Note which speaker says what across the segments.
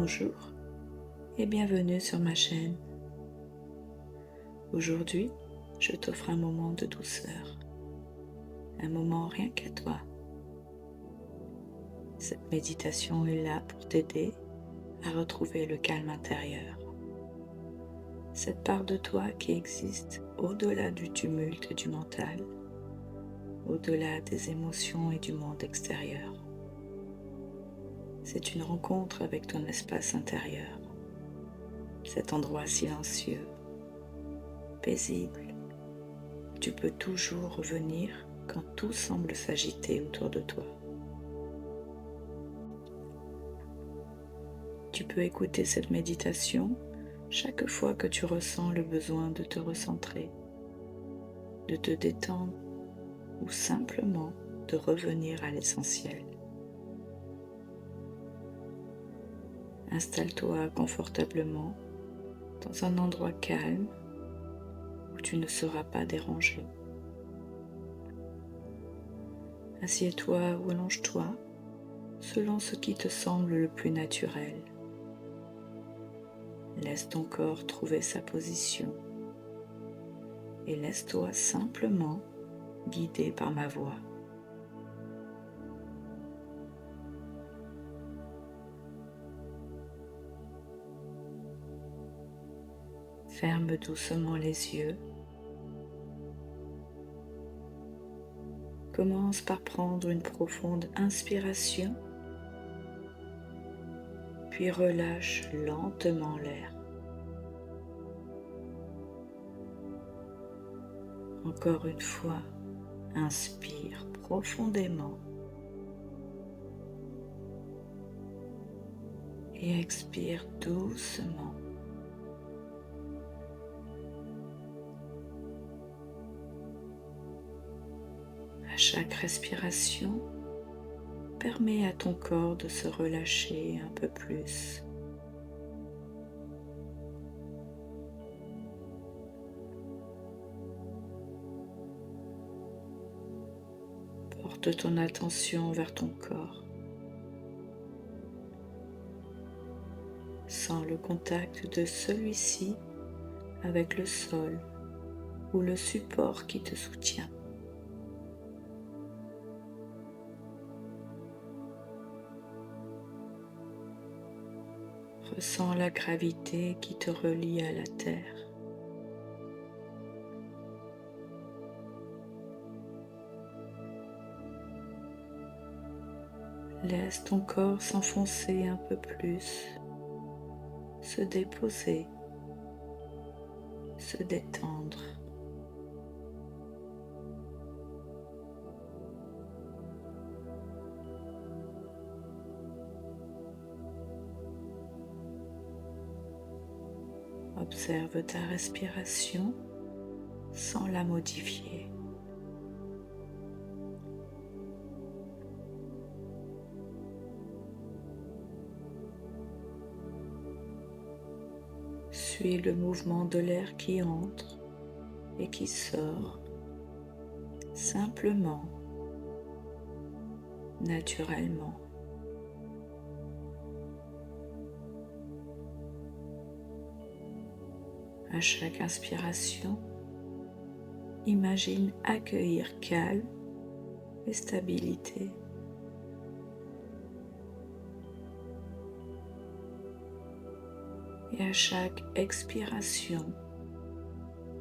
Speaker 1: Bonjour et bienvenue sur ma chaîne. Aujourd'hui, je t'offre un moment de douceur, un moment rien qu'à toi. Cette méditation est là pour t'aider à retrouver le calme intérieur. Cette part de toi qui existe au-delà du tumulte du mental, au-delà des émotions et du monde extérieur. C'est une rencontre avec ton espace intérieur, cet endroit silencieux, paisible. Tu peux toujours revenir quand tout semble s'agiter autour de toi. Tu peux écouter cette méditation chaque fois que tu ressens le besoin de te recentrer, de te détendre ou simplement de revenir à l'essentiel. Installe-toi confortablement dans un endroit calme où tu ne seras pas dérangé. Assieds-toi ou allonge-toi selon ce qui te semble le plus naturel. Laisse ton corps trouver sa position et laisse-toi simplement guider par ma voix. Ferme doucement les yeux. Commence par prendre une profonde inspiration, puis relâche lentement l'air. Encore une fois, inspire profondément et expire doucement. À chaque respiration, permets à ton corps de se relâcher un peu plus. Porte ton attention vers ton corps. Sens le contact de celui-ci avec le sol ou le support qui te soutient. Ressens la gravité qui te relie à la terre. Laisse ton corps s'enfoncer un peu plus, se déposer, se détendre. Observe ta respiration sans la modifier. Suis le mouvement de l'air qui entre et qui sort, simplement, naturellement. À chaque inspiration, imagine accueillir calme et stabilité. Et à chaque expiration,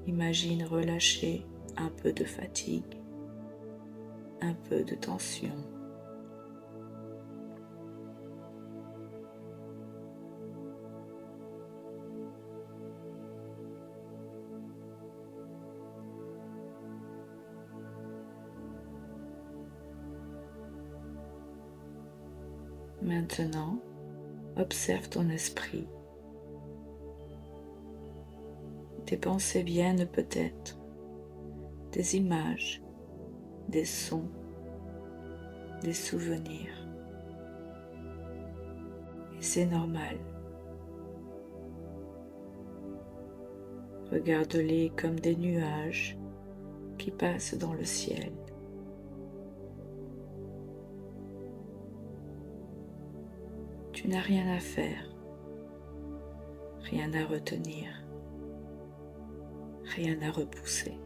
Speaker 1: imagine relâcher un peu de fatigue, un peu de tension. Maintenant, observe ton esprit. Tes pensées viennent peut-être, des images, des sons, des souvenirs. Et c'est normal. Regarde-les comme des nuages qui passent dans le ciel. Tu n'as rien à faire Rien à retenir, rien à repousser.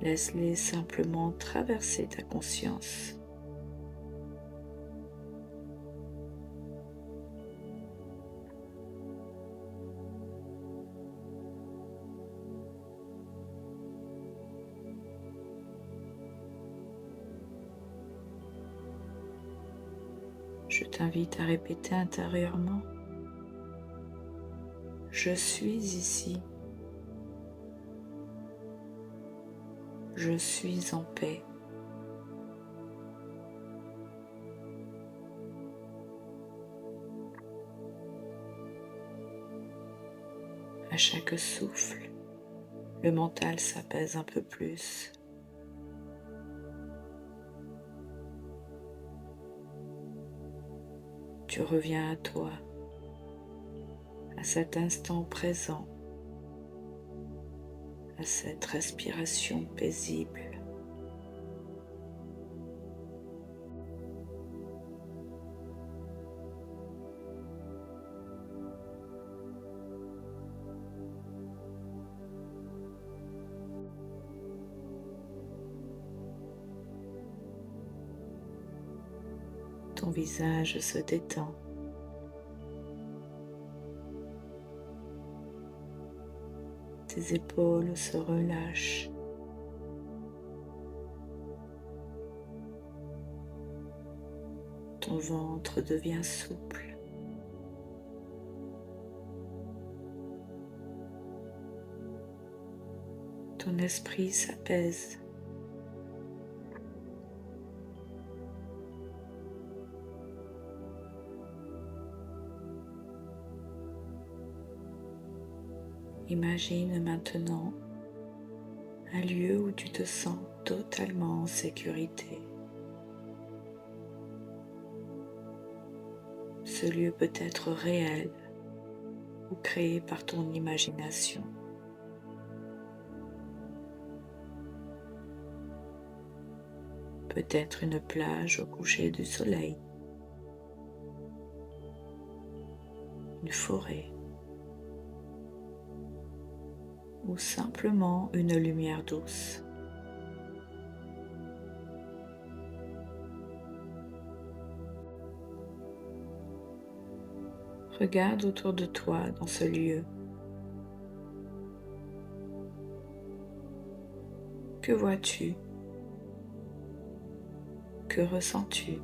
Speaker 1: Laisse-les simplement traverser ta conscience. Je t'invite à répéter intérieurement: je suis ici, je suis en paix. À chaque souffle, le mental s'apaise un peu plus. Tu reviens à toi, à cet instant présent, à cette respiration paisible. Ton visage se détend. Tes épaules se relâchent. Ton ventre devient souple. Ton esprit s'apaise. Imagine maintenant un lieu où tu te sens totalement en sécurité. Ce lieu peut être réel ou créé par ton imagination. Peut-être une plage au coucher du soleil, une forêt ou simplement une lumière douce. Regarde autour de toi dans ce lieu. Que vois-tu? Que ressens-tu?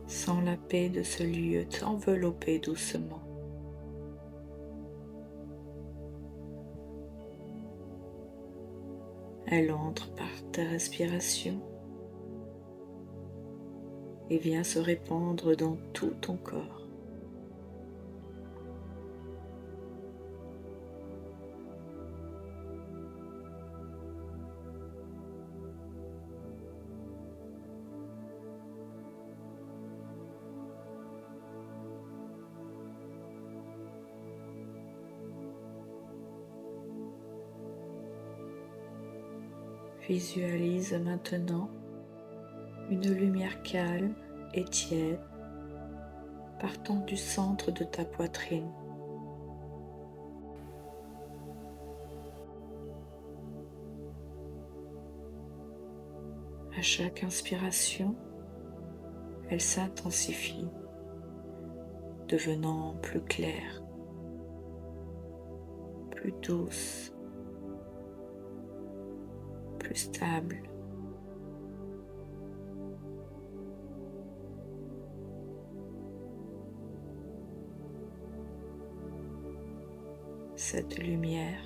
Speaker 1: Sens la paix de ce lieu t'envelopper doucement. Elle entre par ta respiration et vient se répandre dans tout ton corps. Visualise maintenant une lumière calme et tiède partant du centre de ta poitrine. À chaque inspiration, elle s'intensifie, devenant plus claire, plus douce, plus stable. Cette lumière,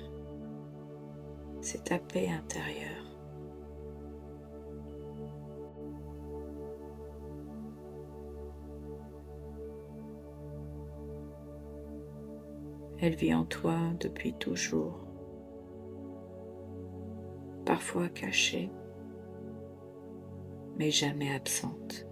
Speaker 1: c'est ta paix intérieure. Elle vit en toi depuis toujours, parfois cachée, mais jamais absente.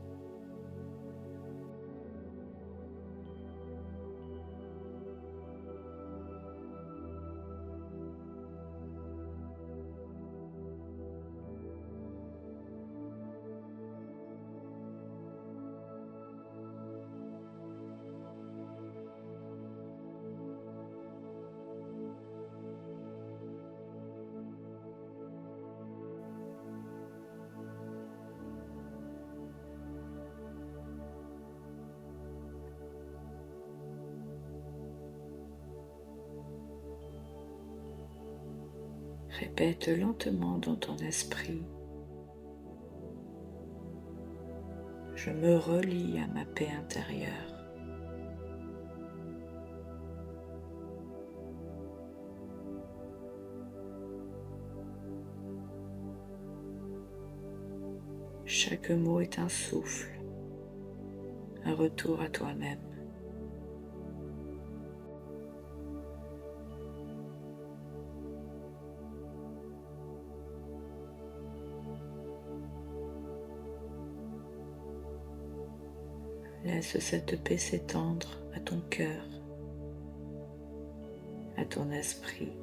Speaker 1: Répète lentement dans ton esprit: je me relie à ma paix intérieure. Chaque mot est un souffle, un retour à toi-même. Laisse cette paix s'étendre à ton cœur, à ton esprit,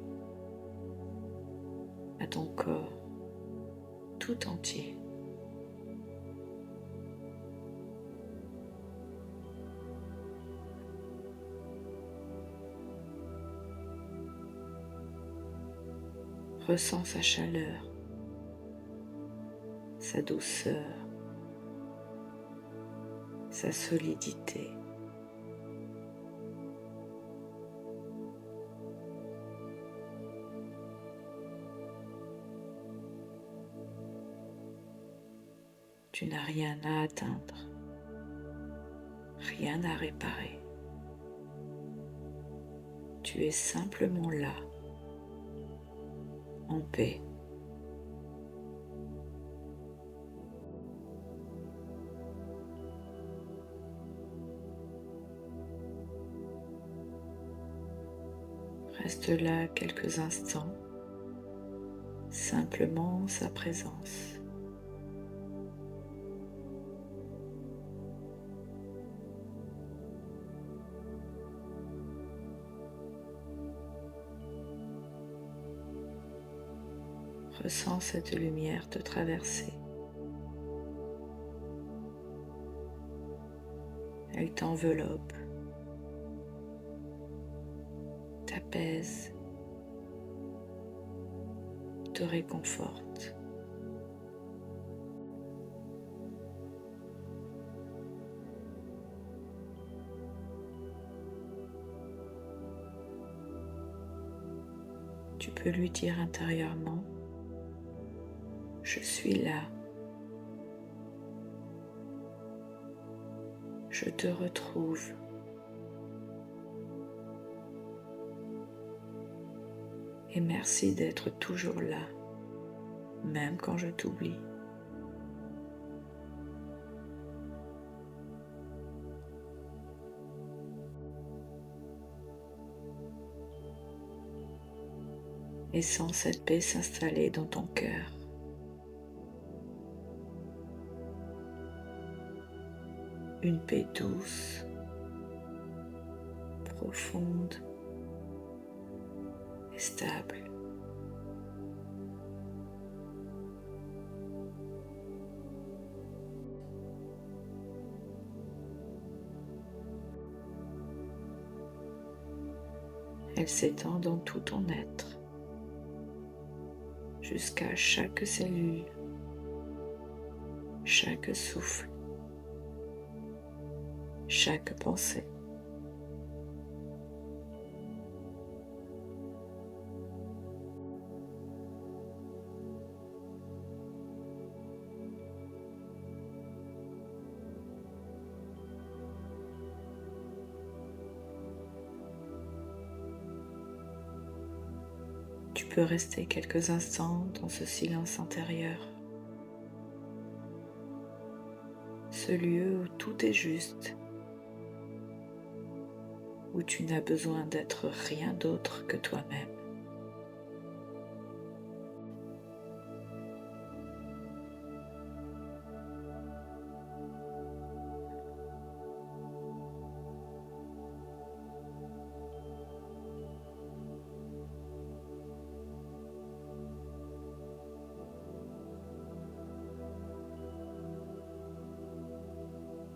Speaker 1: à ton corps tout entier. Ressens sa chaleur, sa douceur, sa solidité. Tu n'as rien à atteindre, rien à réparer. Tu es simplement là, en paix. Reste là quelques instants, simplement en sa présence. Ressens cette lumière te traverser. Elle t'enveloppe, t'apaise, te réconforte. Tu peux lui dire intérieurement: je suis là, je te retrouve. Et merci d'être toujours là, même quand je t'oublie. Et sens cette paix s'installer dans ton cœur. Une paix douce, profonde et stable. Elle s'étend dans tout ton être, jusqu'à chaque cellule, chaque souffle, chaque pensée. Tu peux rester quelques instants dans ce silence intérieur, ce lieu où tout est juste, où tu n'as besoin d'être rien d'autre que toi-même.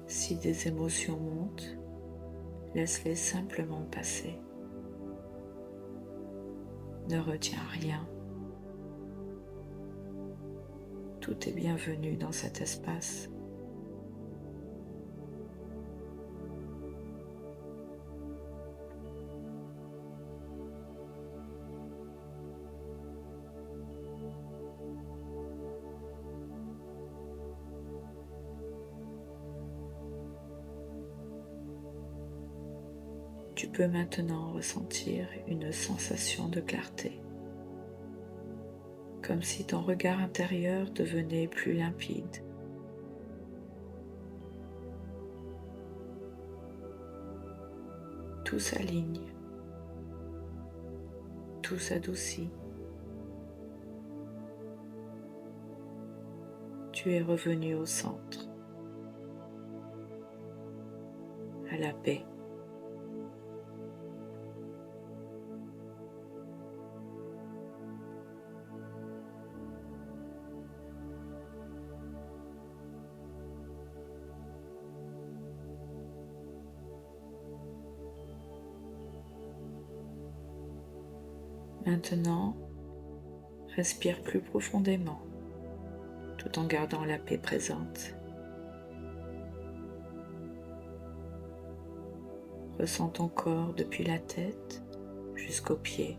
Speaker 1: Si des émotions montent, laisse-les simplement passer. Ne retiens rien. Tout est bienvenu dans cet espace. Tu peux maintenant ressentir une sensation de clarté, comme si ton regard intérieur devenait plus limpide. Tout s'aligne, tout s'adoucit. Tu es revenu au centre, à la paix. Maintenant, respire plus profondément, tout en gardant la paix présente. Ressens ton corps depuis la tête jusqu'aux pieds.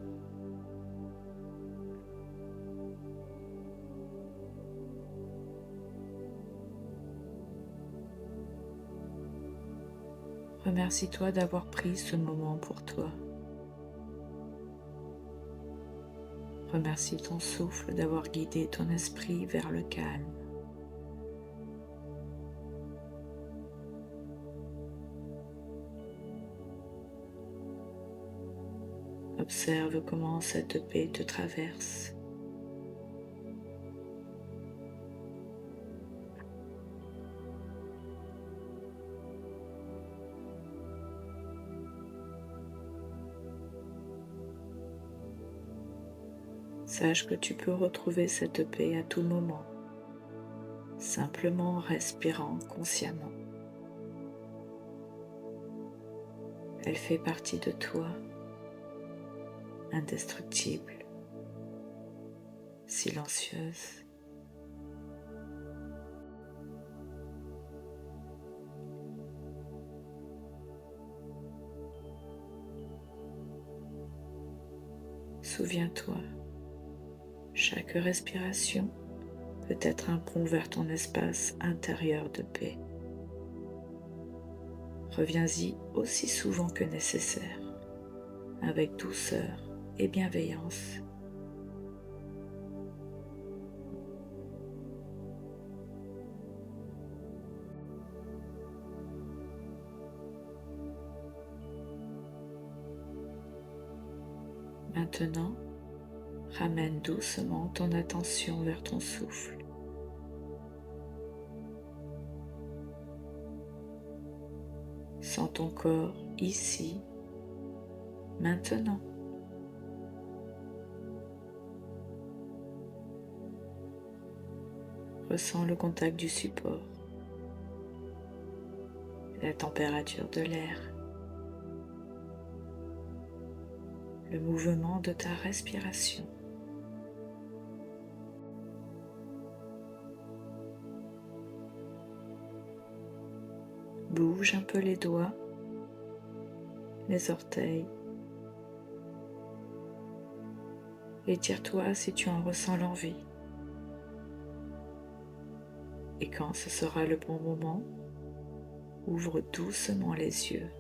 Speaker 1: Remercie-toi d'avoir pris ce moment pour toi. Remercie ton souffle d'avoir guidé ton esprit vers le calme. Observe comment cette paix te traverse. Sache que tu peux retrouver cette paix à tout moment, simplement en respirant consciemment. Elle fait partie de toi, indestructible, silencieuse. Souviens-toi, chaque respiration peut être un pont vers ton espace intérieur de paix. Reviens-y aussi souvent que nécessaire, avec douceur et bienveillance. Maintenant, ramène doucement ton attention vers ton souffle. Sens ton corps ici, maintenant. Ressens le contact du support, la température de l'air, le mouvement de ta respiration. Bouge un peu les doigts, les orteils. Étire-toi si tu en ressens l'envie. Et quand ce sera le bon moment, ouvre doucement les yeux.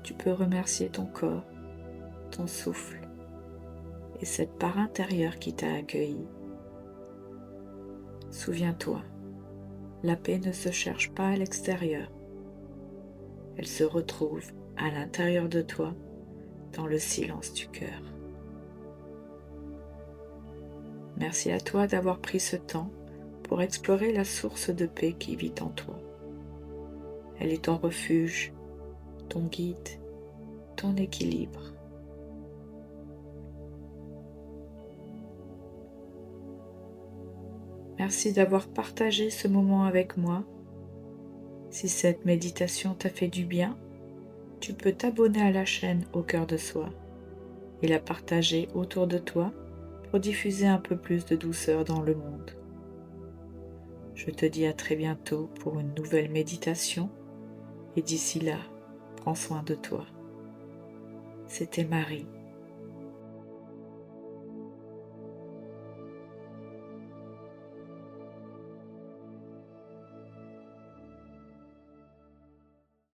Speaker 1: Tu peux remercier ton corps, ton souffle et cette part intérieure qui t'a accueilli. Souviens-toi, la paix ne se cherche pas à l'extérieur. Elle se retrouve à l'intérieur de toi, dans le silence du cœur. Merci à toi d'avoir pris ce temps pour explorer la source de paix qui vit en toi. Elle est ton refuge, ton guide, ton équilibre. Merci d'avoir partagé ce moment avec moi. Si cette méditation t'a fait du bien, tu peux t'abonner à la chaîne Au Cœur de Soi et la partager autour de toi pour diffuser un peu plus de douceur dans le monde. Je te dis à très bientôt pour une nouvelle méditation et d'ici là, prends soin de toi. C'était Marie.